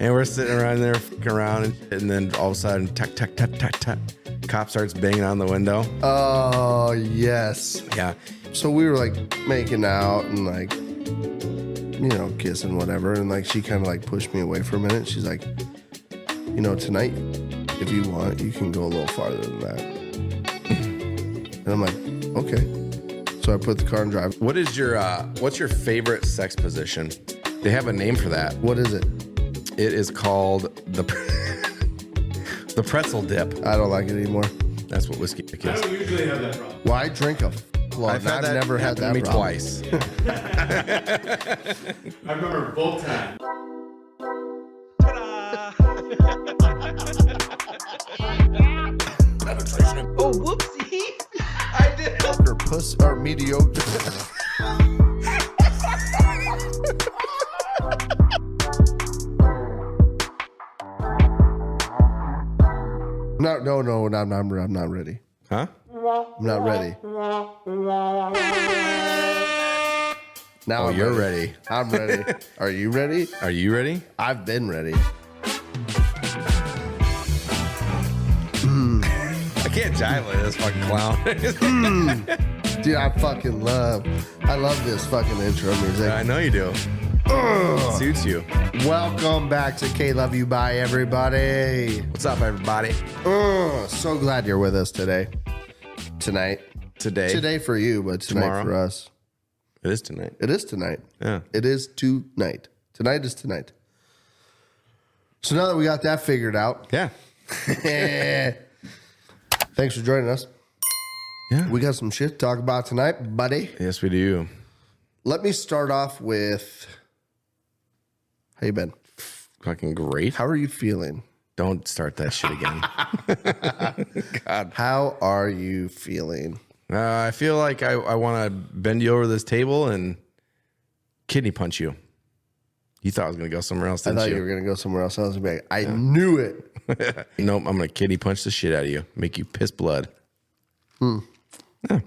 And we're sitting around there fucking around and then all of a sudden, tuck, tuck, tuck, tuck, tuck. Cop starts banging on the window. Oh, yes. Yeah. So we were like making out and like, you know, kissing, whatever. And like she kind of like pushed me away for a minute. She's like, you know, tonight, if you want, you can go a little farther than that. And I'm like, okay. So I put the car in drive. What's your favorite sex position? They have a name for that. What is it? It is called the pretzel dip. I don't like it anymore. That's what whiskey dick I is. don't usually have that problem. Well, I drink a lot. I've never had that me problem. twice. I remember both times. Oh, whoopsie. I did. Or puss or mediocre. No, I'm not ready. Huh? I'm not ready. Now You're ready. I'm ready. Are you ready? Are you ready? I've been ready. I can't jive like this fucking clown. Dude, I love this fucking intro music. I know you do. It suits you. Welcome back to KLYB, everybody. What's up, everybody? So glad you're with us today. Tonight. Today for you, but tonight Tomorrow. for us. It is tonight. It is tonight. Yeah. It is tonight. Tonight is tonight. So now that we got that figured out, Yeah. thanks for joining us. Yeah. We got some shit to talk about tonight, buddy. Yes, we do. Let me start off with, how you been? Fucking great. How are you feeling? Don't start that shit again. God. How are you feeling? I feel like I want to bend you over this table and kidney punch you. You thought I was going to go somewhere else, I didn't thought you were going to go somewhere else. I was like, I knew it. Nope, I'm going to kidney punch the shit out of you. Make you piss blood. Yeah.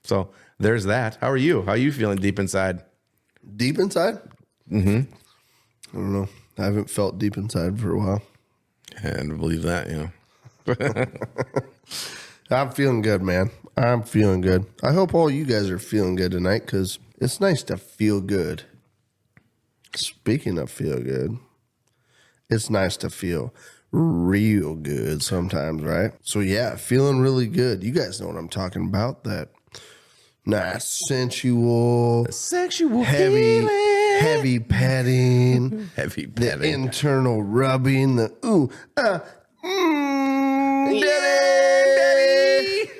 So there's that. How are you? How are you feeling deep inside? Deep inside? Mm-hmm. I don't know. I haven't felt deep inside for a while. And believe that, you know. I'm feeling good, man. I'm feeling good. I hope all you guys are feeling good tonight because it's nice to feel good. Speaking of feel good, it's nice to feel real good sometimes, right? So yeah, feeling really good. You guys know what I'm talking about. That nice sensual, Sexual heavy petting, Heavy the petting. internal rubbing, the daddy.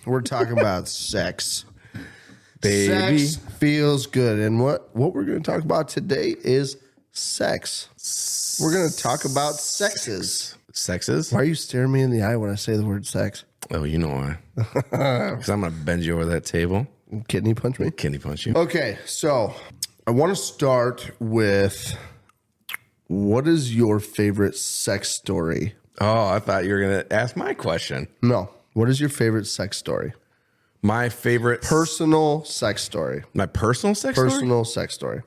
We're talking about sex. Baby. Sex feels good. And what we're going to talk about today is sex. We're going to talk about sexes. Sexes? Why are you staring me in the eye when I say the word sex? Oh, you know why. Because I'm going to bend you over that table. Kidney punch me? Kidney punch you. Okay, so I want to start with, what is your favorite sex story? Oh, I thought you were going to ask my question. No. What is your favorite sex story? My favorite... Personal sex story. my personal sex story? Personal sex story.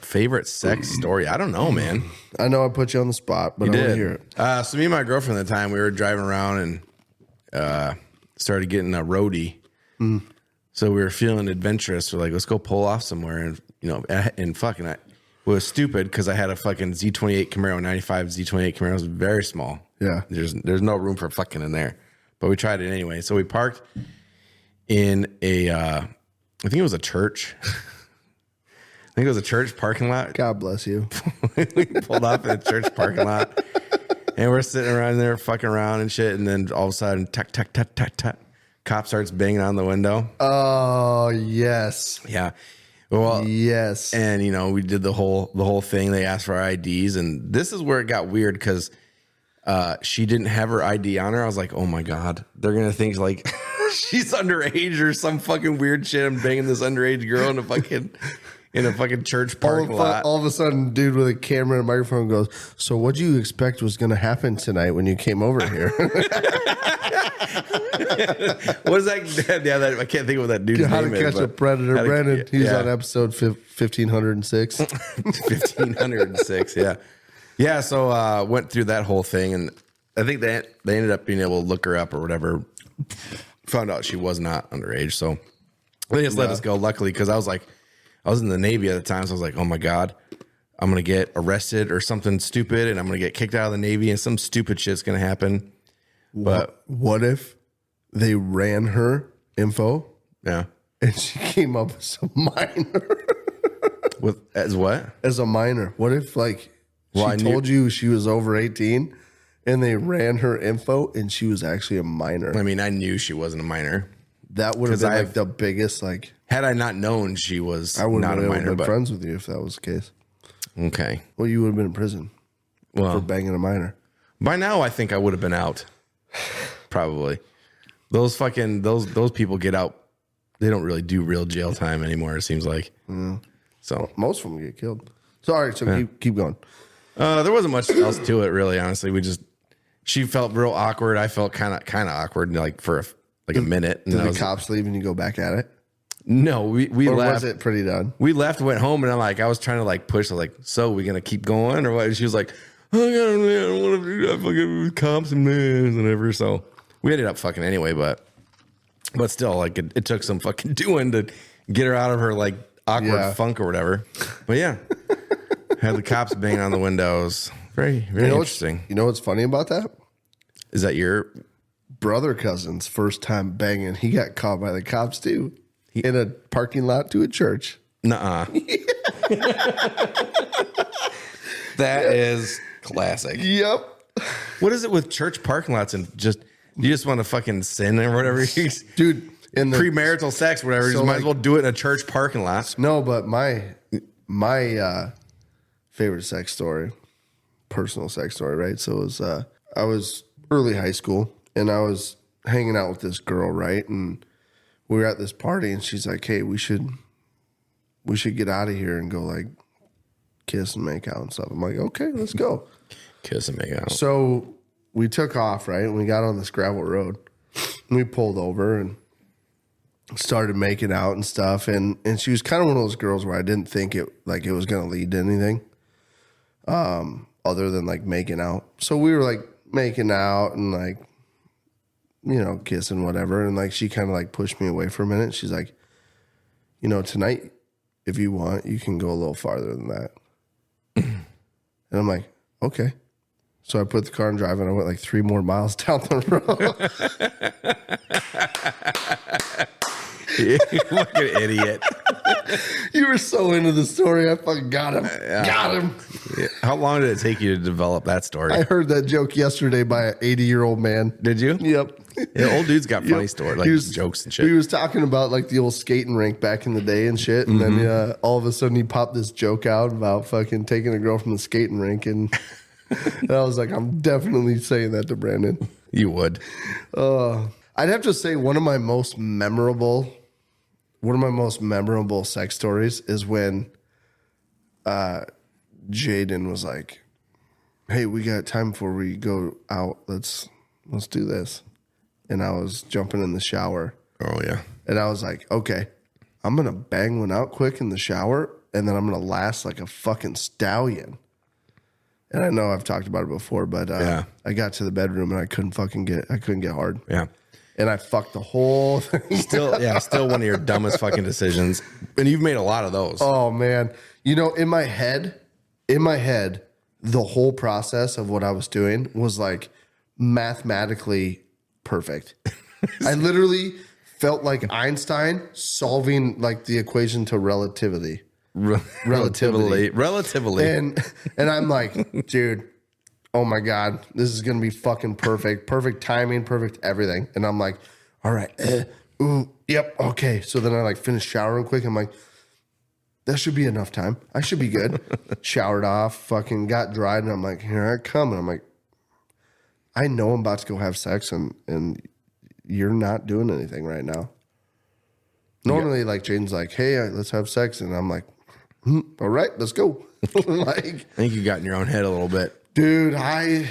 Favorite sex story? I don't know, man. I know I put you on the spot, but I want to hear it. So me and my girlfriend at the time, we were driving around and started getting a roadie. So we were feeling adventurous. We're like, let's go pull off somewhere. And, you know, and fucking, it was stupid because I had a fucking Z28 Camaro, 95 Z28 Camaro. It was very small. Yeah. There's no room for fucking in there. But we tried it anyway. So we parked in a, I think it was a church. I think it was a church parking lot. God bless you. We pulled off in a church parking lot. And we're sitting around there fucking around and shit. And then all of a sudden, tuck, tuck, tuck, tuck, tuck. Cop starts banging on the window. Oh, yes. Yeah. Well, Yes. and you know, we did the whole thing. They asked for our IDs, and this is where it got weird because she didn't have her ID on her. I was like, oh my God, they're gonna think like she's underage or some fucking weird shit. I'm banging this underage girl in a fucking church parking lot. All of a sudden, dude with a camera and a microphone goes, so what do you expect was going to happen tonight when you came over here? What is that? Yeah, I can't think of what that dude's How name to Catch is. a Predator. Brandon, he's yeah. on episode 1506. 1506, yeah. Yeah, so went through that whole thing, and I think they ended up being able to look her up or whatever. Found out she was not underage, so they just let us go. Luckily, because I was in the Navy at the time, so I was like, oh my God, I'm gonna get arrested or something stupid, and I'm gonna get kicked out of the Navy, and some stupid shit's gonna happen. But what if they ran her info? Yeah, and she came up as a minor. as what? As a minor. What if she told you she was over 18 and they ran her info and she was actually a minor? I mean, I knew she wasn't a minor. That would have been the biggest had I not known she was I would not have a minor, been friends with you if that was the case. Okay. Well, you would have been in prison for banging a minor. By now I think I would have been out. Probably. Those people get out. They don't really do real jail time anymore, it seems like. So most of them get killed. Sorry, so keep going. There wasn't much else to it, really. Honestly, she felt real awkward. I felt kind of awkward, for a minute. Did the cops leave and you go back at it? No, we or left. Was it pretty done? We left, went home, and I was trying to push. I was like, so we gonna keep going or what? And she was like, oh, I don't want to do that fucking with cops and men and whatever. So we ended up fucking anyway, but still, it took some fucking doing to get her out of her awkward funk or whatever. But yeah, had the cops banging on the windows. Very, very interesting. You know what's funny about that? Is that your brother cousin's first time banging? He got caught by the cops too in a parking lot to a church. Nuh-uh. That is classic. Yep. What is it with church parking lots and you just want to fucking sin or whatever? Dude, in the premarital sex, whatever. You just might as well do it in a church parking lot. No, but my favorite sex story, personal sex story, right? So it was I was early high school and I was hanging out with this girl, right? And we were at this party and she's like, hey, we should get out of here and go kiss and make out and stuff. I'm like, okay, let's go. Kiss and make out. So we took off, right? And we got on this gravel road and we pulled over and started making out and stuff. And she was kind of one of those girls where I didn't think it was going to lead to anything other than making out. So we were making out and kissing, whatever. And she kind of pushed me away for a minute. She's like, tonight, if you want, you can go a little farther than that. And I'm like, okay. So I put the car in drive and I went 3 more miles down the road. You fucking idiot. You were so into the story. I fucking got him. Got him. Yeah. How long did it take you to develop that story? I heard that joke yesterday by an 80-year-old man. Did you? Yep. Yeah, old dude's got funny stories, jokes and shit. He was talking about the old skating rink back in the day and shit. And then all of a sudden he popped this joke out about fucking taking a girl from the skating rink. And I was like, I'm definitely saying that to Brandon. You would. I'd have to say one of my most memorable sex stories is when Jaden was like, hey, we got time before we go out. Let's do this. And I was jumping in the shower. Oh, yeah. And I was like, okay, I'm going to bang one out quick in the shower, and then I'm going to last like a fucking stallion. And I know I've talked about it before, but I got to the bedroom and I couldn't get hard. Yeah. And I fucked the whole thing. Still one of your dumbest fucking decisions. And you've made a lot of those. Oh, man. In my head, the whole process of what I was doing was mathematically perfect. I literally felt like Einstein solving the equation to relativity. Relatively. And I'm like, dude, oh my God, this is going to be fucking perfect. Perfect timing, perfect everything. And I'm like, all right, yep, okay. So then I finished showering quick. I'm like, that should be enough time. I should be good. Showered off, fucking got dried. And I'm like, here I come. And I'm like, I know I'm about to go have sex and you're not doing anything right now. Normally, Jaden's like, hey, let's have sex. And I'm like, all right, let's go. I think you got in your own head a little bit. Dude, I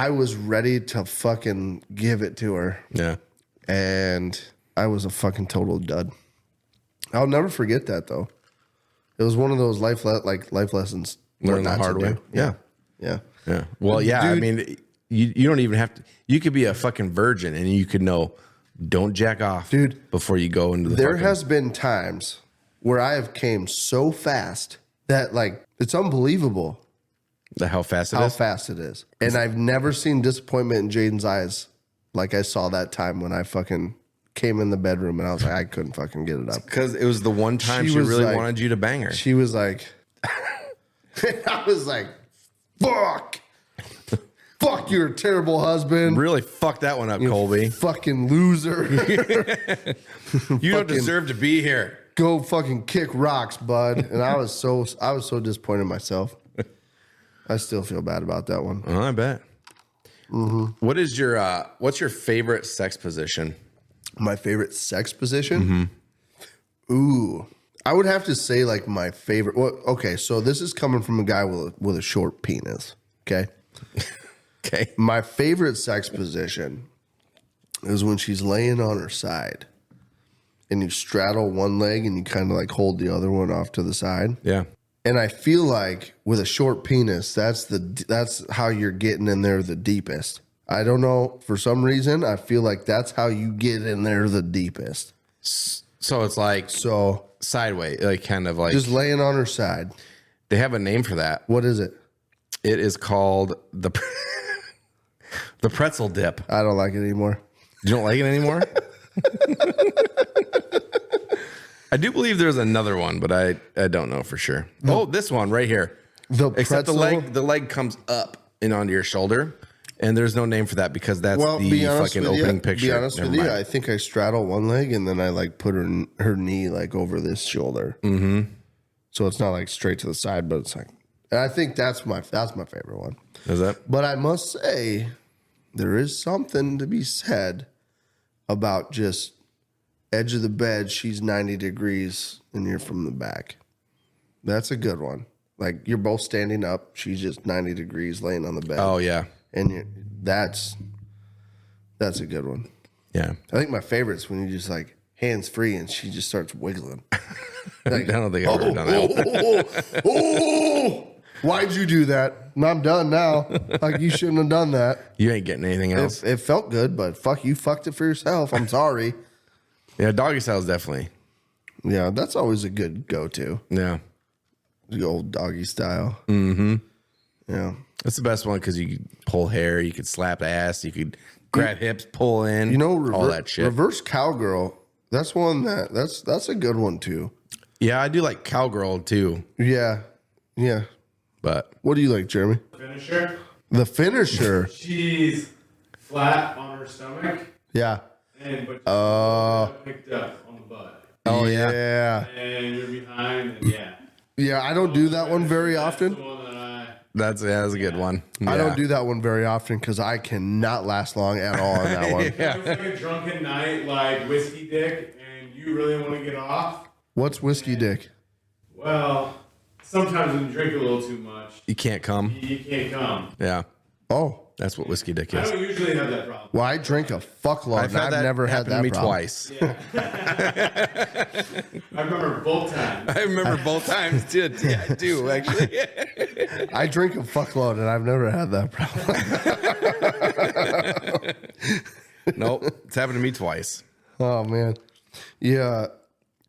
was ready to fucking give it to her. Yeah. And I was a fucking total dud. I'll never forget that, though. It was one of those life lessons. Learn the hard way. Yeah. Yeah. Yeah. Well, yeah. Dude. I mean, you don't even have to. You could be a fucking virgin and you could know. Don't jack off, dude, before you go into the. There fucking, has been times where I have came so fast that like it's unbelievable how fast it how is. fast it is, and I've never seen disappointment in Jaden's eyes like I saw that time when I fucking came in the bedroom and I was like, I couldn't fucking get it up. Because it was the one time she was really like- wanted you to bang her. She was like, I was like, fuck. Fuck, you're a terrible husband. Really fucked that one up, Colby. Fucking loser. You don't deserve to be here. Go fucking kick rocks, bud. And I was so disappointed in myself. I still feel bad about that one. Oh, I bet. What is your what's your favorite sex position? My favorite sex position? Ooh. I would have to say like my favorite. Well, okay, so this is coming from a guy with a short penis. Okay. Okay. My favorite sex position is when she's laying on her side and you straddle one leg and you kind of like hold the other one off to the side. Yeah. And I feel like with a short penis, that's how you're getting in there the deepest. I don't know. For some reason, I feel like that's how you get in there the deepest. So it's like So sideways, like kind of like just laying on her side. they have a name for that. What is it? It is called the the pretzel dip. I don't like it anymore. You don't like it anymore? I do believe there's another one, but I don't know for sure. Oh, this one right here. Except pretzel? the leg comes up and onto your shoulder, and there's no name for that because that's the be honest fucking with opening you, picture. Be honest Never with you, mind. I think I straddle one leg and then I like put her knee like over this shoulder. Mm-hmm. So it's not like straight to the side, but it's like, and I think that's my favorite one. Is that? But I must say, there is something to be said about just edge of the bed. She's 90 degrees and you're from the back. That's a good one. Like you're both standing up. She's just 90 degrees laying on the bed. Oh yeah, And that's a good one. yeah. I think my favorite's when you just like hands free and she just starts wiggling. I don't think I've ever done that. Oh, why'd you do that? And I'm done now. Like you shouldn't have done that. You ain't getting anything else. It felt good, but fuck, you fucked it for yourself. I'm sorry. Yeah, doggy style is definitely. Yeah, that's always a good go-to. Yeah, The old doggy style. Mm-hmm. Yeah. that's the best one because you could pull hair, you could slap ass, you could grab hips, pull in, You know, all that shit. reverse cowgirl. That's one that's a good one too. Yeah, I do like cowgirl too, Yeah. Yeah. but What do you like, Jeremy? Finisher. The finisher. She's flat on her stomach, Yeah. but picked up on the butt. Oh yeah. And you're behind, and yeah. Yeah, I don't do that one very That's often. the one that that's a good one. I Yeah. don't do that one very often because I cannot last long at all on that one. It's like a drunken night, like whiskey dick, and you really want to get off. What's whiskey dick? Well, sometimes when you drink a little too much, You can't come. you can't come. Yeah, Oh, that's what whiskey dick I is. don't usually have that problem. well, I drink a fuckload. I've had that never had happen that to me problem. twice. I remember both times. I remember both times too. Yeah, I do actually. I drink a fuckload and I've never had that problem. Nope, it's happened to me twice. Oh man, yeah.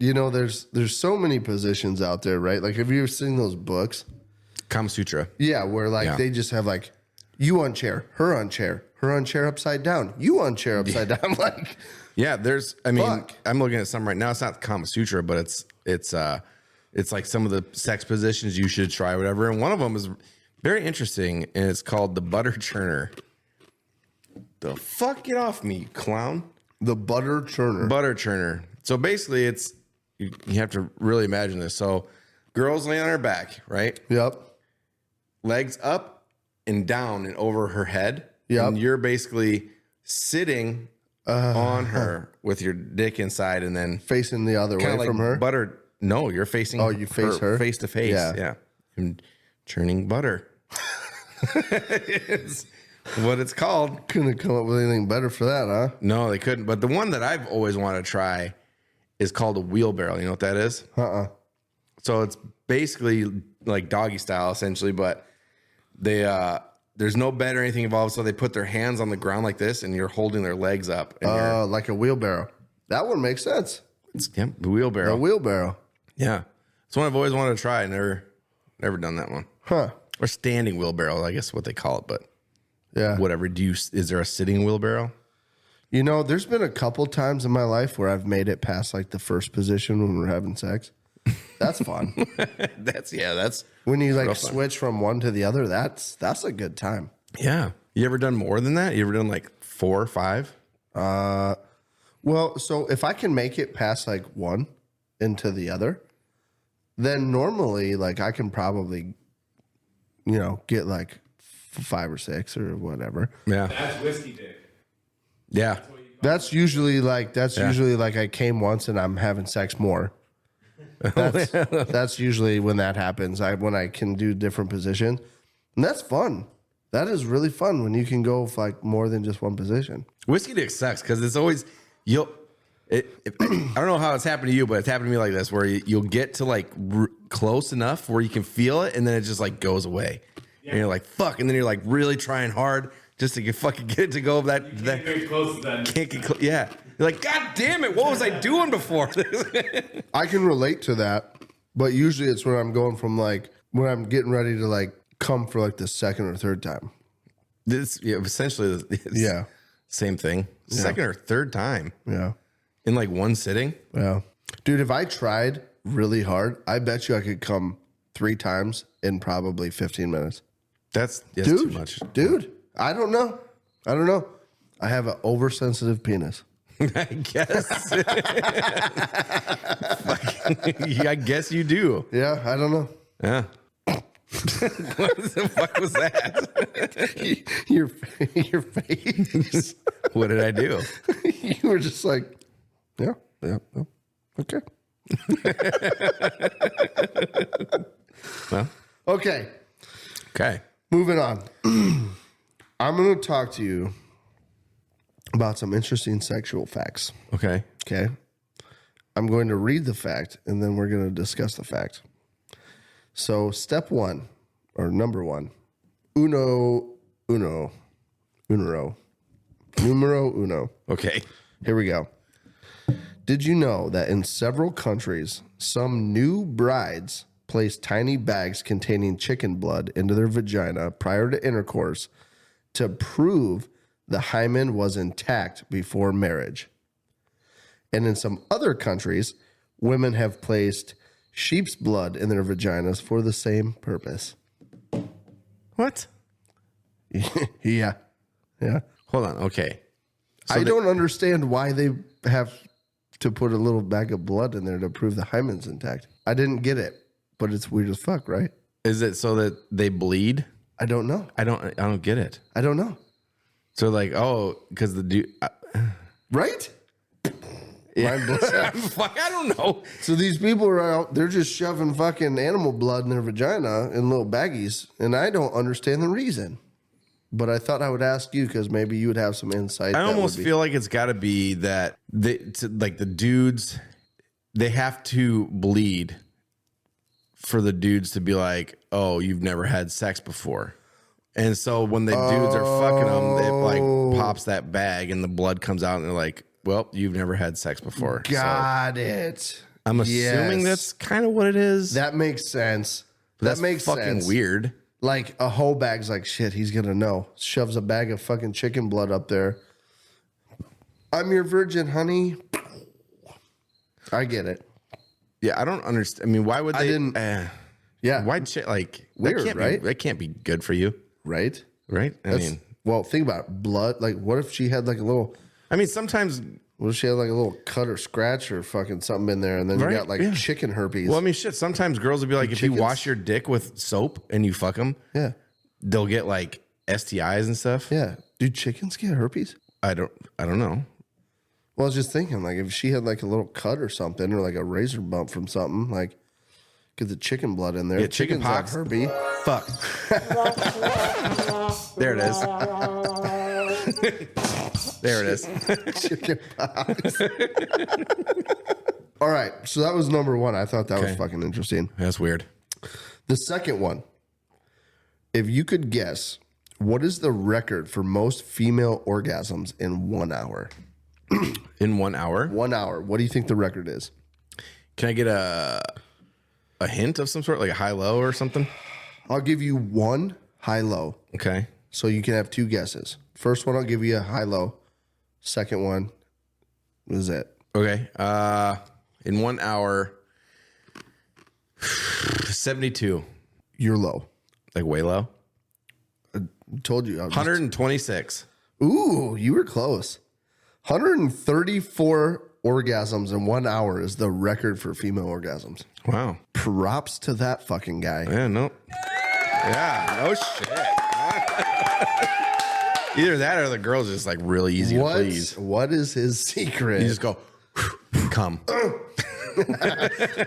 You know, there's so many positions out there, right? Like, have you ever seen those books? Kama Sutra. Yeah, where like Yeah. they just have like you on chair, her on chair upside down, you on chair upside down. Like, Yeah, there's. I mean, Fuck. I'm looking at some right now. It's not Kama Sutra, but it's like some of the sex positions you should try, whatever. And one of them is very interesting, and it's called the butter churner. The fuck, get off me, you clown! the butter churner. Butter churner. So basically, it's you have to really imagine this. So, girls laying on her back, right? Yep. Legs up and down and over her head. Yep. And you're basically sitting on her with your dick inside, and then Facing the other way kind of like from her. butter. No, you're facing. Oh, you face her? face to face. Yeah. Yeah, and churning butter. It's what it's called. Couldn't come up with anything better for that, huh? No, they couldn't. But the one that I've always wanted to try is called a wheelbarrow. You know what that is? So it's basically like doggy style, essentially. But they there's no bed or anything involved. So they put their hands on the ground like this, and you're holding their legs up. And Like a wheelbarrow. That one makes sense. the wheelbarrow. A wheelbarrow. Yeah, it's one I've always wanted to try. Never done that one. Huh. Or standing wheelbarrow, I guess what they call it. But Yeah. whatever. Is there a sitting wheelbarrow? You know, there's been a couple times in my life where I've made it past like the first position when we're having sex. That's fun. That's When you like real fun. switch from one to the other, that's a good time. Yeah. You ever done more than that? You ever done like 4 or 5? Well, so if I can make it past like one into the other, then normally like I can probably, get like 5 or 6 or whatever. Yeah. That's whiskey dick. Yeah. That's usually like I came once and I'm having sex more. That's usually when that happens. When I can do different positions, and that's fun. That is really fun when you can go for like more than just one position. Whiskey dick sucks because it's always I don't know how it's happened to you, but it's happened to me like this, where you'll get to like close enough where you can feel it, and then it just like goes away, and you're like fuck, and then you're like really trying hard just to fucking get it to go that Can't get close to that. can't get close. Yeah, you're like god damn it, what was I doing before? I can relate to that, but usually it's when I'm going from like when I'm getting ready to like come for like the second or third time. This essentially Yeah. same thing, second or third time Yeah. in like one sitting. Yeah. Dude, if I tried really hard, I bet you I could come 3 times in probably 15 minutes. That's too much. Dude, I don't know. I have an oversensitive penis. I guess. I guess you do. Yeah, I don't know. Yeah. What the fuck was that? Your face. What did I do? You were just like, yeah, okay. Well, Okay, okay. moving on. I'm going to talk to you about some interesting sexual facts. Okay. Okay. I'm going to read the fact and then we're going to discuss the fact. So, step 1 or number 1, numero uno. Okay. Here we go. Did you know that in several countries, some new brides place tiny bags containing chicken blood into their vagina prior to intercourse to prove the hymen was intact before marriage? And in some other countries, women have placed sheep's blood in their vaginas for the same purpose. What? Yeah. Hold on. Okay. I don't understand why they have to put a little bag of blood in there to prove the hymen's intact. I didn't get it, but it's weird as fuck, right? Is it so that they bleed? I don't know. I don't get it. I don't know. So like, oh, because the dude. Right? Yeah. Mind blown. Fuck, I don't know. So these people are out, they're just shoving fucking animal blood in their vagina in little baggies, and I don't understand the reason. But I thought I would ask you because maybe you would have some insight. I almost feel like it's got to be that like the dudes, they have to bleed for the dudes to be like, oh, you've never had sex before. And so when the dudes are fucking them, it like pops that bag and the blood comes out and they're like, well, you've never had sex before. Got it. I'm assuming Yes. that's kind of what it is. That makes sense. That's That makes fucking sense. weird. Like a whole bag's like, shit, he's going to know. Shoves a bag of fucking chicken blood up there. I'm your virgin, honey. I get it. Yeah, I don't understand. I mean, why would they? Yeah. Why like Weird, that can't right? That can't be good for you, Right? right? I mean, Well, think about it. Blood. Like, what if she had like a little, sometimes. what if she had like a little cut or scratch or fucking something in there and then Right, you got like yeah. chicken herpes? Well, I mean, shit. Sometimes girls would be like, if you chickens? wash your dick with soap and you fuck them, Yeah. they'll get like STIs and stuff. Yeah. Do chickens get herpes? I don't know. Well, I was just thinking, like, if she had like a little cut or something or like a razor bump from something, like, get the chicken blood in there. Yeah, chicken Chickens have pox. herpes. Fuck. There it is. There it is. Chicken pox. All right. So that was number 1. I thought that was Okay. fucking interesting. That's weird. The second one, if you could guess What is the record for most female orgasms in 1 hour? In 1 hour? 1 hour. What do you think the record is? Can I get a hint of some sort, like a high-low or something? I'll give you one high-low. Okay. So you can have two guesses. First one, I'll give you a high-low. Second one is it. Okay. In 1 hour, 72. You're low. Like way low? Told you. 126. Ooh, you were close. 134 orgasms in 1 hour is the record for female orgasms. Wow. Props to that fucking guy. Yeah, no. Yeah, no shit. Either that or the girl's just like really easy to please. What is his secret? You just go, come.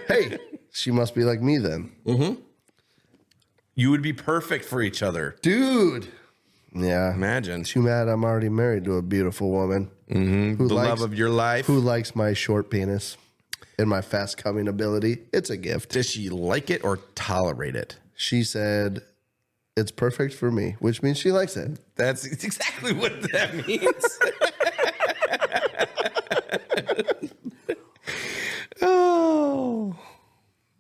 Hey, she must be like me then. You would be perfect for each other. Dude. Yeah. Imagine. Too bad I'm already married to a beautiful woman. The love of your life. Who likes my short penis and my fast coming ability. It's a gift. Does she like it or tolerate it? She said, it's perfect for me, which means she likes it. That's exactly what that means. Oh,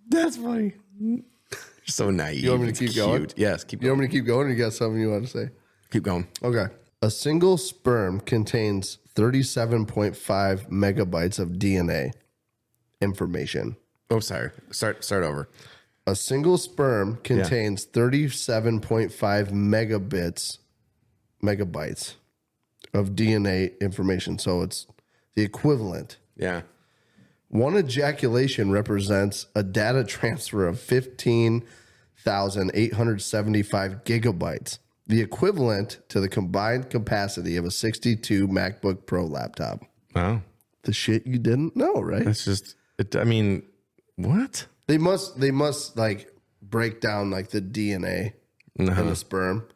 that's funny. You're so naive. You want me to keep going? Yes, keep You going. want me to keep going or you got something you want to say? Keep going. Okay. A single sperm contains 37.5 megabytes of DNA information. Oh, sorry. Start over. A single sperm contains 37.5 megabytes of DNA information. So it's the equivalent. Yeah. One ejaculation represents a data transfer of 15,875 gigabytes, the equivalent to the combined capacity of a 62 MacBook Pro laptop. Wow. The shit you didn't know, right? That's just, I mean, what? They must like break down like the DNA in the sperm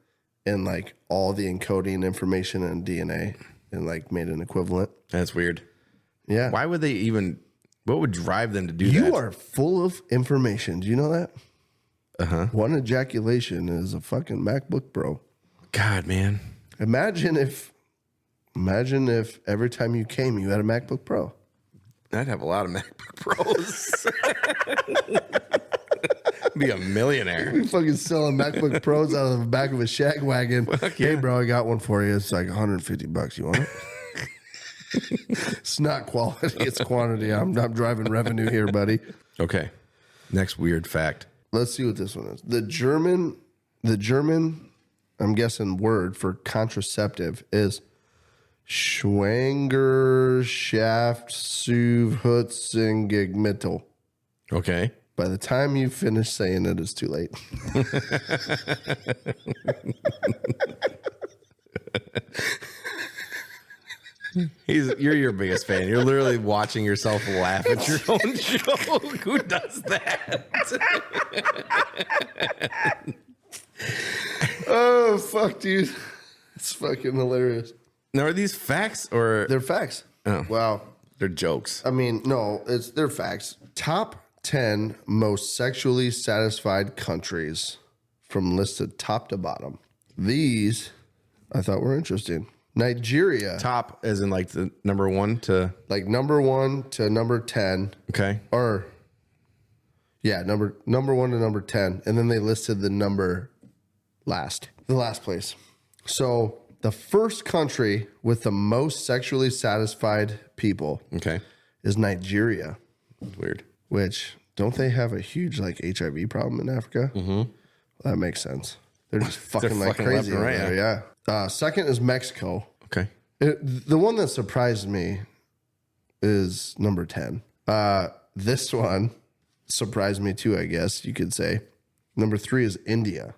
and like all the encoding information in DNA and like made an equivalent. That's weird. Yeah. Why would they even, what would drive them to do that? You are full of information. Do you know that? Uh-huh. One ejaculation is a fucking MacBook Pro. God, man. Imagine if every time you came, you had a MacBook Pro. I'd have a lot of MacBook Pros. Be a millionaire. You fucking selling MacBook Pros out of the back of a shag wagon. Hey, bro, I got one for you. It's like $150. You want it? It's not quality. It's quantity. I'm driving revenue here, buddy. Okay. Next weird fact. Let's see what this one is. The German, I'm guessing word for contraceptive is Schwangerschaftszuchtmittel. Okay. By the time you finish saying it, it's too late. You're your biggest fan. You're literally watching yourself laugh at your own joke. Who does that? Oh, fuck, dude. It's fucking hilarious. Now, are these facts or They're facts. Oh. Wow. they're jokes? I mean, no, they're facts. Top 10 most sexually satisfied countries from listed top to bottom. These I thought were interesting. Nigeria, Top as in like the number one to, like number 1 to number 10, okay. or yeah, number 1 to number 10, and then they listed the number the last place. So the first country with the most sexually satisfied people Okay. is Nigeria, Weird. which don't they have a huge like HIV problem in Africa? Mm-hmm. That makes sense. They're just fucking like fucking left crazy and over right, there. Yeah. Second is Mexico. Okay. The one that surprised me is number 10. This one surprised me too, I guess you could say. Number 3 is India.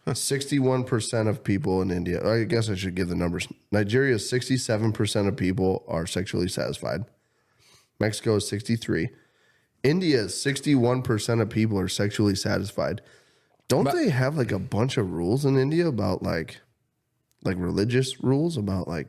61% of people in India. I guess I should give the numbers. Nigeria, 67% of people are sexually satisfied. Mexico is 63. India, 61% of people are sexually satisfied. Don't they have like a bunch of rules in India about like religious rules about like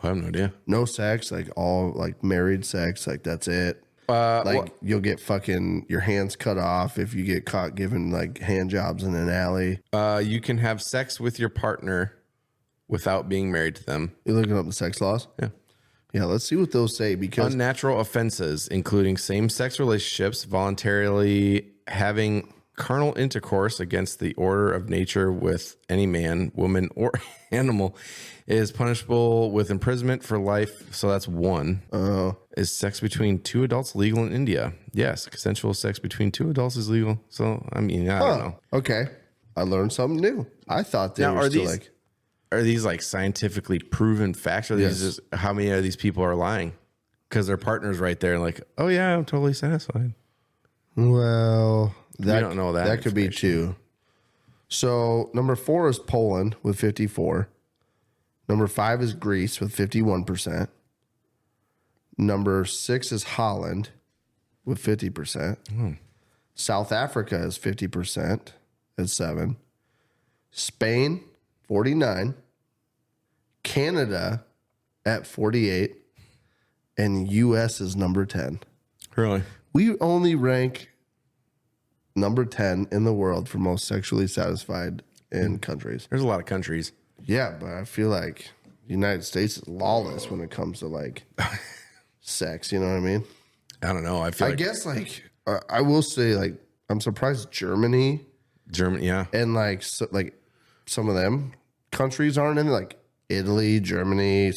I have no idea. no sex, like all like married sex, like that's it. Like you'll get fucking your hands cut off if you get caught giving like hand jobs in an alley. You can have sex with your partner without being married to them. You're looking up the sex laws? Yeah. Yeah, let's see what those say because Unnatural offenses, including same-sex relationships, voluntarily having carnal intercourse against the order of nature with any man, woman, or animal, is punishable with imprisonment for life. So that's one. Is sex between two adults legal in India? Yes, consensual sex between two adults is legal. So I mean, I don't know. Okay, I learned something new. I thought they Now, were are still these- like Are these like scientifically proven facts? Or are these just how many of these people are lying? Because their partner's right there, like, oh yeah, I'm totally satisfied. well, that don't know that That could be two. So number 4 is Poland with 54. Number 5 is Greece with 51%. Number 6 is Holland with 50%. South Africa is 50% at 7. Spain, 49. Canada at 48. And U.S. is number 10. Really? We only rank number 10 in the world for most sexually satisfied in countries. There's a lot of countries. Yeah, but I feel like the United States is lawless when it comes to like sex. You know what I mean? I don't know. I feel I like guess like I will say like I'm surprised Germany Germany, yeah. and like some of them countries aren't in like Italy, Germany,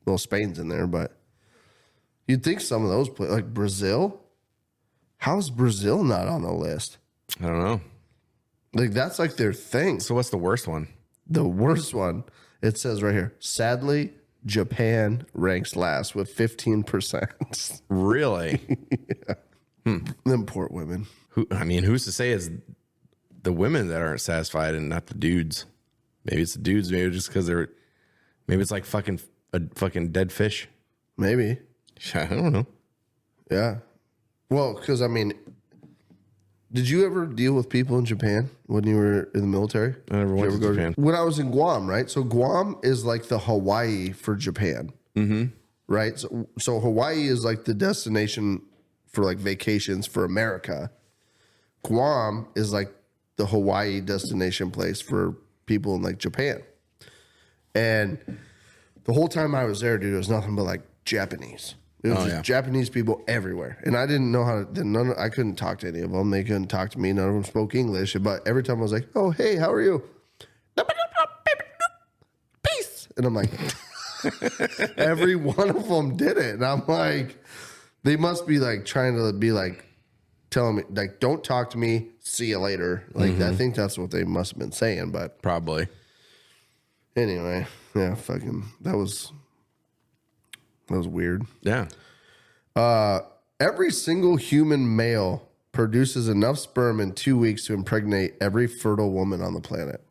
well Spain's in there, but you'd think some of those like Brazil. How's Brazil not on the list? I don't know. Like that's like their thing. So what's the worst one? The worst one, it says right here. Sadly, Japan ranks last with 15%. Really? Them poor women. Who's to say it's the women that aren't satisfied and not the dudes? Maybe it's the dudes. Maybe just because maybe it's like a fucking dead fish. Maybe. I don't know. Yeah. Well, because I mean, did you ever deal with people in Japan when you were in the military? I never went to Japan. When I was in Guam, right? So Guam is like the Hawaii for Japan. Mm-hmm. Right? So Hawaii is like the destination for like vacations for America. Guam is like the Hawaii destination place for people in like Japan. And the whole time I was there, dude, it was nothing but like Japanese. It was just Japanese people everywhere. And I didn't know how to, I couldn't talk to any of them. They couldn't talk to me. None of them spoke English. But every time I was like, oh, hey, how are you? Peace. And I'm like, every one of them did it. And I'm like, they must be like trying to be like, telling me, like, don't talk to me. See you later. Like, I think that's what they must have been saying. But Probably. anyway, yeah, fucking, that was weird. Yeah. Every single human male produces enough sperm in 2 weeks to impregnate every fertile woman on the planet.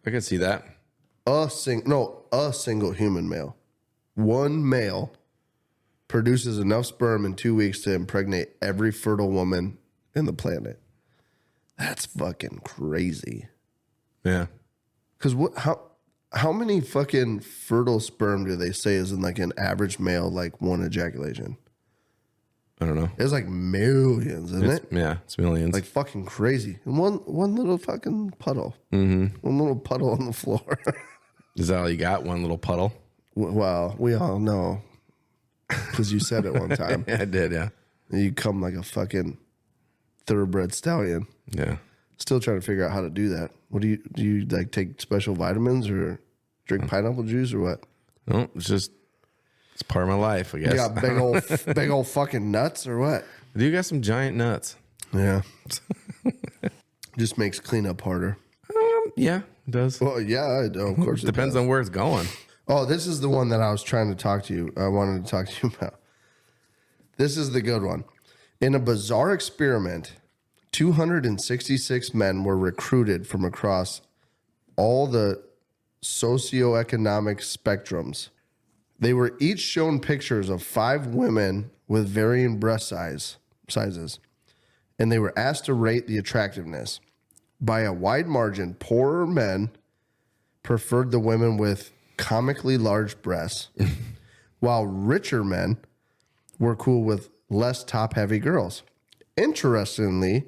I can see that. A single human male. One male produces enough sperm in 2 weeks to impregnate every fertile woman in the planet. That's fucking crazy. Yeah. Because how many fucking fertile sperm do they say is in like an average male, like one ejaculation? I don't know. It's like millions, isn't it? Yeah, it's millions. Like fucking crazy. And one little fucking puddle. Mm-hmm. One little puddle on the floor. Is that all you got? One little puddle? Well, we all know. Because you said it one time. Yeah, I did, yeah. And you come like a fucking thoroughbred stallion. Yeah. Still trying to figure out how to do that. What do you like take special vitamins or drink pineapple juice or what? No, it's part of my life, I guess. You got big old fucking nuts or what? You got some giant nuts. Yeah. Just makes cleanup harder. Yeah, it does. Well, yeah, of course. Depends on where it's going. Oh, this is the one that I was trying to talk to you. I wanted to talk to you about. This is the good one. In a bizarre experiment, 266 men were recruited from across all the socioeconomic spectrums. They were each shown pictures of 5 women with varying breast sizes, and they were asked to rate the attractiveness. By a wide margin, poorer men preferred the women with comically large breasts, while richer men were cool with less top-heavy girls. Interestingly,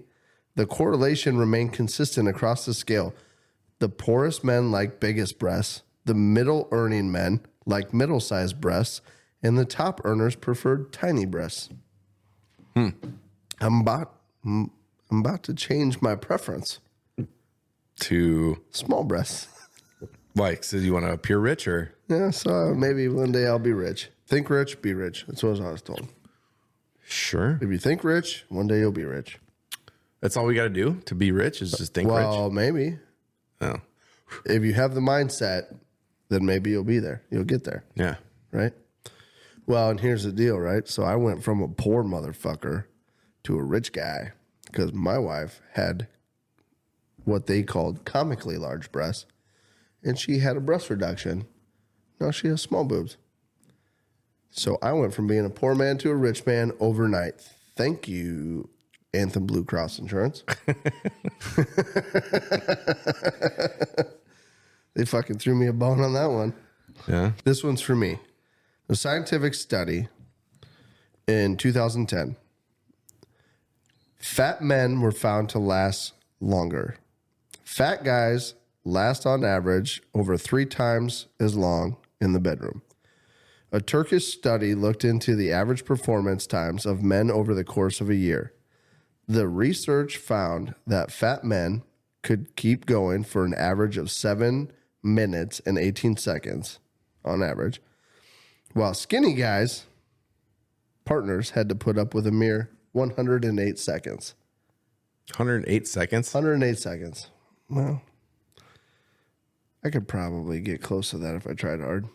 the correlation remained consistent across the scale. The poorest men like biggest breasts, the middle-earning men like middle-sized breasts, and the top earners preferred tiny breasts. I'm about to change my preference. To Small breasts. like, so you want to appear rich or? Yeah, so maybe one day I'll be rich. Think rich, be rich. That's what I was told. Sure. If you think rich, one day you'll be rich. That's all we got to do to be rich is just think Well, rich. maybe. Oh, If you have the mindset, then maybe you'll be there. You'll get there, yeah. right? Well, and here's the deal, right? So I went from a poor motherfucker to a rich guy because my wife had what they called comically large breasts, and she had a breast reduction. Now she has small boobs. So I went from being a poor man to a rich man overnight. Thank you, Anthem Blue Cross Insurance. They fucking threw me a bone on that one. Yeah. This one's for me. A scientific study in 2010. Fat men were found to last longer. Fat guys last on average over 3 times as long in the bedroom. A Turkish study looked into the average performance times of men over the course of a year. The research found that fat men could keep going for an average of 7 minutes and 18 seconds on average, while skinny guys, partners, had to put up with a mere 108 seconds. 108 seconds. 108 seconds. Well, I could probably get close to that if I tried hard.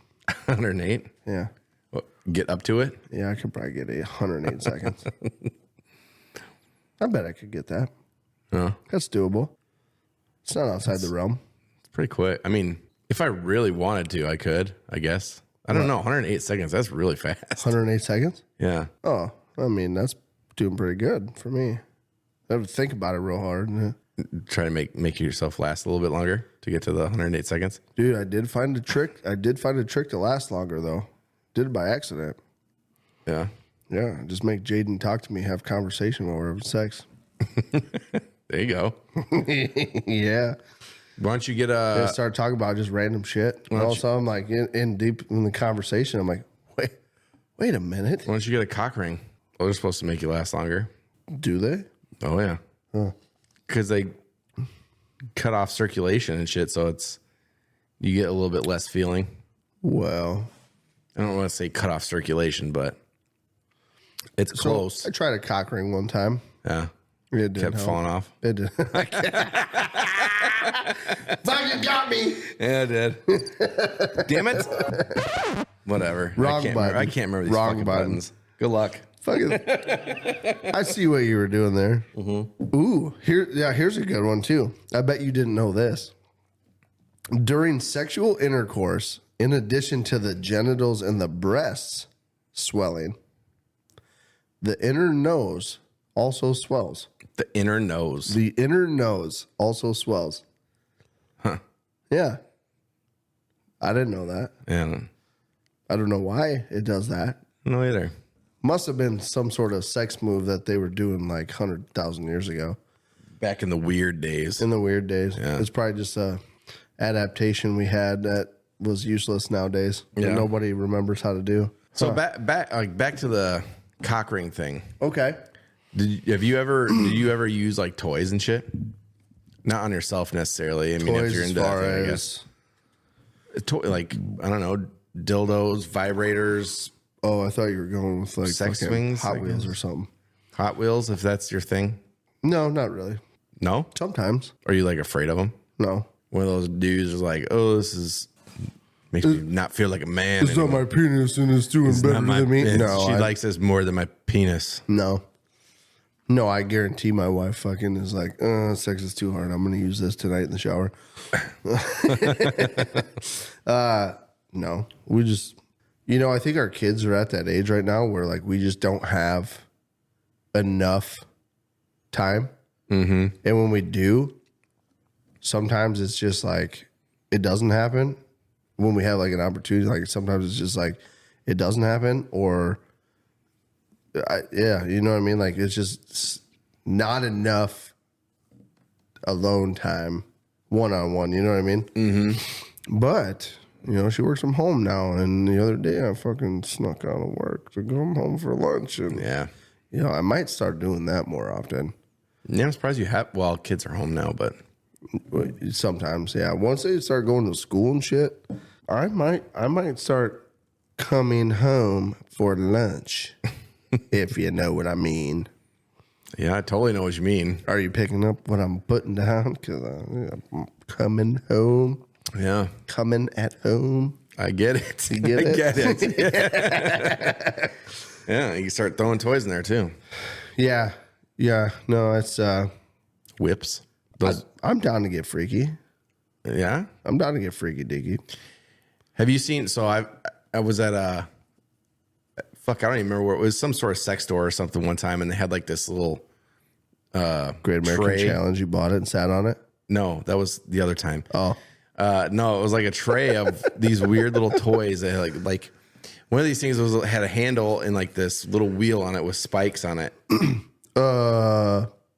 108. Yeah. Well, get up to it. Yeah, I could probably get 108 seconds. I bet I could get that. Oh, That's doable. It's not outside the realm. it's pretty quick. I mean, if I really wanted to, I could, I guess. I don't know. 108 seconds. That's really fast. 108 seconds? Yeah. Oh, I mean, that's doing pretty good for me. I have to think about it real hard. Try to make yourself last a little bit longer to get to the 108 seconds. Dude, I did find a trick. I did find a trick to last longer, though. Did it by accident. Yeah. Yeah, just make Jaden talk to me, have conversation while we're having sex. There you go. Yeah. Why don't you get I a? start talking about just random shit. And all of a sudden, I'm like in deep in the conversation. I'm like, wait a minute. Why don't you get a cock ring? Well, they're supposed to make you last longer. Do they? Oh yeah. Because they cut off circulation and shit, so you get a little bit less feeling. Well, I don't want to say cut off circulation, but it's close. I tried a cock ring one time. Yeah. It did Kept help. falling off. It did. Fucking got me. Yeah, it did. Damn it. Whatever. Wrong button. I can't remember these Wrong fucking button. buttons. Good luck. Fucking. I see what you were doing there. Mm-hmm. Ooh, here's a good one too. I bet you didn't know this. During sexual intercourse, in addition to the genitals and the breasts swelling, the inner nose also swells. The inner nose. The inner nose also swells. Huh. Yeah. I didn't know that. Yeah. I don't know why it does that. No either. Must have been some sort of sex move that they were doing like 100,000 years ago. Back in the weird days. In the weird days. Yeah. It's probably just a adaptation we had that was useless nowadays. That Yeah. nobody remembers how to do. So back to the cock ring thing. Okay. Did you ever use like toys and shit? Not on yourself necessarily. I mean, if Toys you're as into that far thing, I as... guess. Like, I don't know, dildos, vibrators, Oh, I thought you were going with like Sex fucking swings, Hot I Wheels guess. or something. Hot Wheels, if that's your thing. No, not really. No? Sometimes. Are you like afraid of them? No. One of those dudes is like, oh, this makes me not feel like a man. It's not my penis and it's doing It's better not my- than me. it's- No, she likes this more than my penis. No. No, I guarantee my wife fucking is like, sex is too hard. I'm going to use this tonight in the shower. No, we just, I think our kids are at that age right now where like we just don't have enough time. Mm-hmm. And when we do, sometimes it's just like, it doesn't happen. When we have like an opportunity, like sometimes it's just like, it doesn't happen, or Yeah, you know what I mean? Like, it's just not enough alone time, one-on-one, you know what I mean? Mm-hmm. But, you know, she works from home now, and the other day I fucking snuck out of work to come home for lunch, and, you know, I might start doing that more often. Yeah, I'm surprised you have, well, kids are home now, but. Sometimes, yeah. Once they start going to school and shit, I might start coming home for lunch, if you know what I mean. Yeah, I totally know what you mean. Are you picking up what I'm putting down? Because I'm coming home. Yeah. Coming at home. I get it. You get it? I get it. Yeah, you can start throwing toys in there too. Yeah. Yeah. No, it's Whips. I'm down to get freaky. Yeah? I'm down to get freaky dicky. Have you seen, so I was at I don't even remember where it was, some sort of sex store or something one time, and they had like this little Great American tray. Challenge. You bought it and sat on it? No, that was the other time. Oh. No, it was like a tray of these weird little toys that had like one of these things had a handle and like this little wheel on it with spikes on it.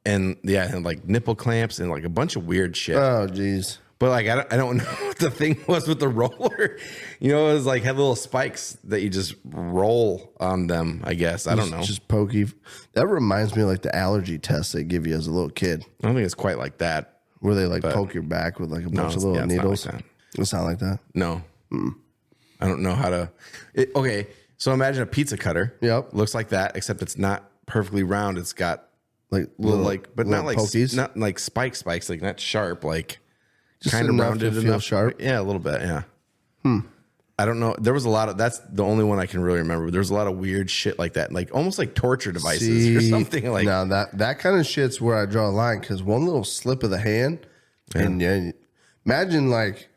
And yeah, and like nipple clamps and like a bunch of weird shit. Oh, geez. But like I don't know what the thing was with the roller. You know, it was like had little spikes that you just roll on them, I guess. I don't know. Just pokey. That reminds me of like the allergy tests they give you as a little kid, I don't think it's quite like that. where they like poke your back with like a bunch of little it's not needles. like that. It's not like that. No. I don't know how to. Okay, so imagine a pizza cutter. Yep. Looks like that, except it's not perfectly round. It's got Like little but not like pokies. not like spikes, like not sharp, like Just kind of enough rounded to feel enough. sharp. Yeah, a little bit. Yeah. I don't know. There was a lot of. That's the only one I can really remember. There's a lot of weird shit like that, like almost like torture devices or something. Like now that kind of shit's where I draw a line, because one little slip of the hand, and yeah, imagine like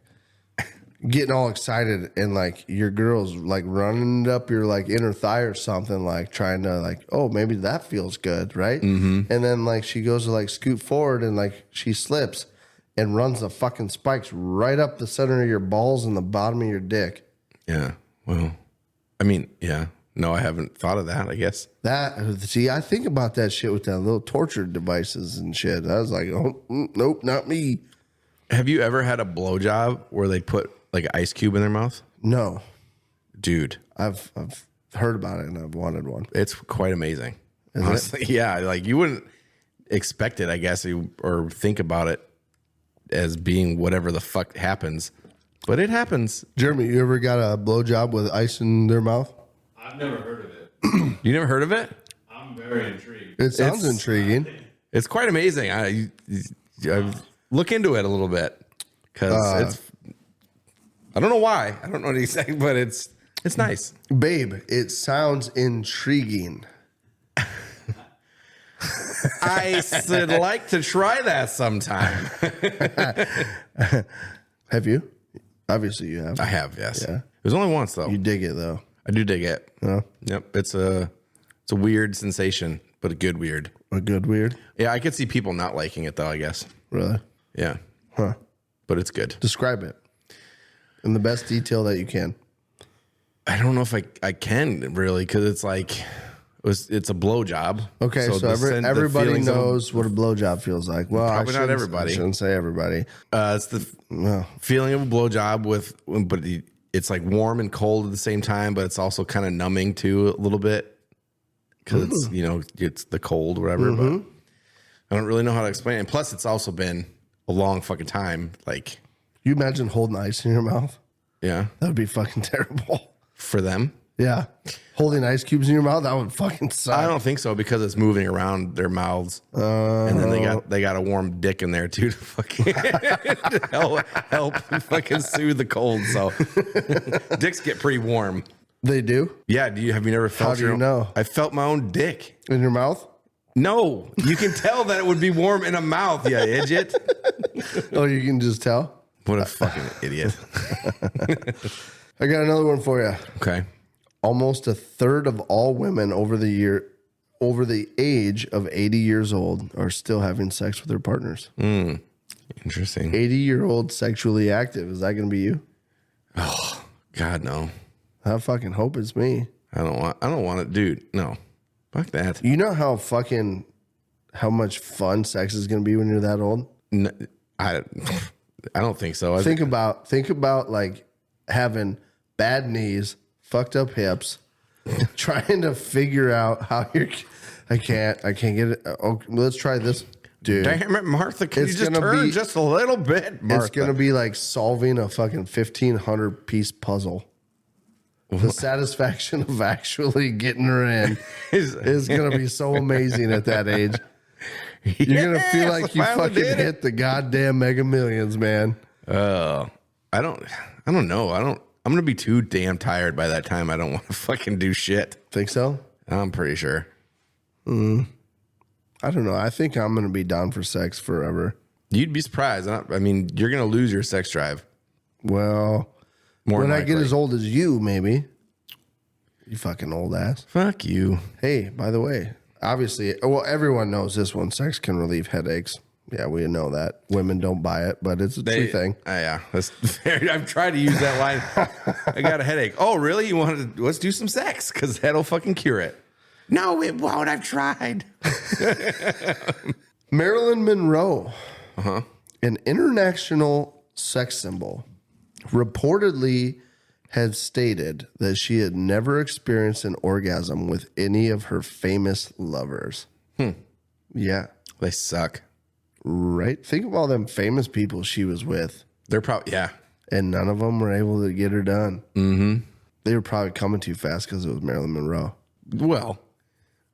getting all excited and like your girl's like running it up your like inner thigh or something, like trying to like, oh, maybe that feels good, right? Mm-hmm. And then like she goes to like scoot forward and like she slips and runs the fucking spikes right up the center of your balls and the bottom of your dick. yeah. Well, I mean, yeah. No, I haven't thought of that. I guess. See, I think about that shit with that little torture devices and shit. I was like, oh, nope, not me. Have you ever had a blowjob where they put like an ice cube in their mouth? No, Dude, I've heard about it and I've wanted one. it's quite amazing. Is it? Honestly, yeah. Like you wouldn't expect it, I guess, or think about it as being whatever the fuck happens, but it happens. Jeremy, you ever got a blowjob with ice in their mouth? I've never heard of it. You never heard of it? I'm very intrigued. It sounds It's- intriguing. It's quite amazing. I look into it a little bit because it's. I don't know why. I don't know exactly, but it's nice. Babe, it sounds intriguing. I would like to try that sometime. Have you? Obviously you have. I have, yes. Yeah. It was only once though. You dig it though. I do dig it. Yeah. Yep. It's a weird sensation, but a good weird. A good weird? Yeah, I could see people not liking it though, I guess. Really? Yeah. Huh. But it's good. Describe it in the best detail that you can. I don't know if I can really, because it's like it's a blowjob. Okay, so the everybody feelings of- knows what a blowjob feels like. Well, Probably not everybody. I shouldn't say everybody. It's the feeling of a blowjob but it's like warm and cold at the same time, but it's also kind of numbing too a little bit because it's the cold, whatever. But I don't really know how to explain it. And plus, it's also been a long fucking time. Like, You imagine holding ice in your mouth? yeah, That would be fucking terrible. for them. Yeah. Holding ice cubes in your mouth, that would fucking suck. I don't think so because it's moving around their mouths, and then they got a warm dick in there too to fucking to help fucking soothe the cold. So dicks get pretty warm. They do? Yeah, have you never felt? How do you know? I felt my own dick. In your mouth? No, you can tell that it would be warm in a mouth. You idiot! Oh, you can just tell? What a fucking idiot. I got another one for you. Okay. Almost a third of all women over the age of 80 years old are still having sex with their partners. Interesting. 80-year-old sexually active. Is that going to be you? God, no. I fucking hope it's me. I don't want it, dude. No. Fuck that. You know how much fun sex is going to be when you're that old? I don't think so. Think about like having bad knees, fucked up hips, trying to figure out how I can't get it. Oh, let's try this. Dude. Damn it, Martha. Can It's you just gonna turn be- just a little bit, Martha? It's going to be like solving a fucking 1,500 piece puzzle. The satisfaction of actually getting her in is going to be so amazing at that age. You're going to feel like you fucking hit the goddamn Mega Millions, man. I don't know. I'm going to be too damn tired by that time. I don't want to fucking do shit. Think so? I'm pretty sure. I don't know. I think I'm going to be down for sex forever. You'd be surprised. I mean, you're going to lose your sex drive. Well, More when than I get likely. as old as you, maybe. You fucking old ass. Fuck you. Hey, by the way, obviously, well, everyone knows this one. Sex can relieve headaches. Yeah, we know that. Women don't buy it, but it's a true thing. Yeah. That's fair. I've tried to use that line. I got a headache. Oh, really? You wanted to, let's do some sex because that'll fucking cure it. No, it won't. I've tried. Marilyn Monroe, an international sex symbol, reportedly had stated that she had never experienced an orgasm with any of her famous lovers. Yeah. They suck. Right? Think of all them famous people she was with, They're probably, yeah. and none of them were able to get her done. Mm-hmm. They were probably coming too fast because it was Marilyn Monroe. Well,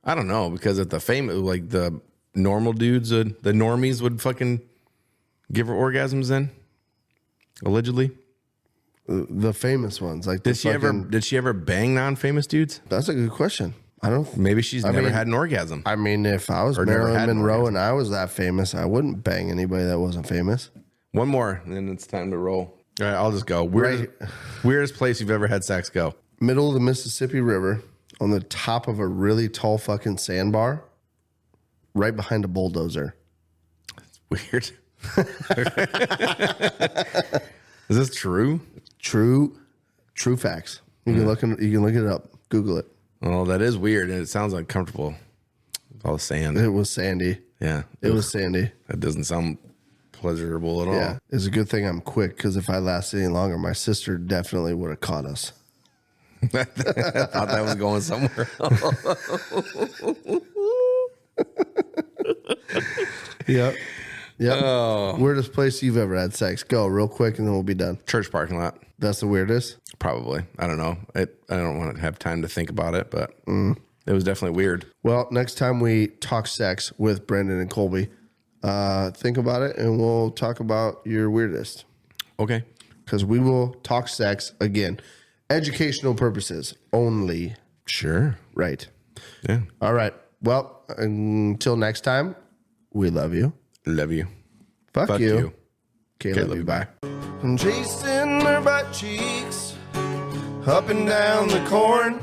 I don't know because at the famous, like the normal dudes, the normies would fucking give her orgasms then, allegedly. The famous ones. Like Did she ever bang non-famous dudes? That's a good question. I don't. Maybe she's never had an orgasm. I mean, if I was Or never had Marilyn an Monroe orgasm. and I was that famous, I wouldn't bang anybody that wasn't famous. One more, and then it's time to roll. All right, I'll just go. Weirdest place you've ever had sex? Go. Middle of the Mississippi River, on the top of a really tall fucking sandbar, right behind a bulldozer. Weird. Is this true? True facts. You can look it up. Google it. Well, that is weird, and it sounds uncomfortable. All the sand. It was sandy. Yeah, It was sandy. That doesn't sound pleasurable at all. Yeah, it's a good thing I'm quick because if I lasted any longer, my sister definitely would have caught us. I thought that was going somewhere. Yep. Oh. Weirdest place you've ever had sex? Go real quick and then we'll be done. Church parking lot. That's the weirdest. Probably. I don't know. I don't want to have time to think about it, but it was definitely weird. Well, next time we talk sex with Brendan and Colby, think about it and we'll talk about your weirdest. Okay. Because we will talk sex again. Educational purposes only. Sure. Right. Yeah. All right. Well, until next time, we love you. Love you. Fuck you. KLYB. Bye. And chasing her butt cheeks up and down the corn.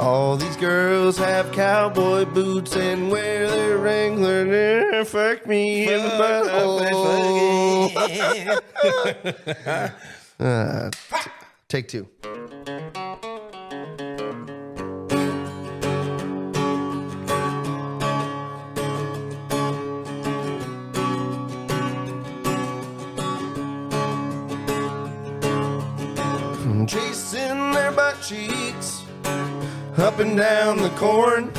All these girls have cowboy boots and wear their Wrangler. Fuck me in the butthole. Take two. Chasing their butt cheeks up and down the corn.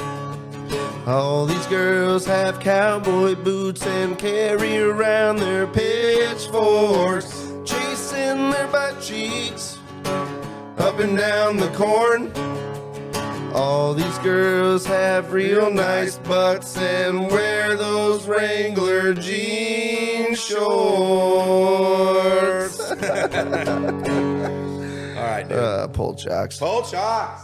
All these girls have cowboy boots and carry around their pitchforks. Chasing their butt cheeks up and down the corn. All these girls have real nice butts and wear those Wrangler jean shorts. All right, dude. Pull jocks. Full shots.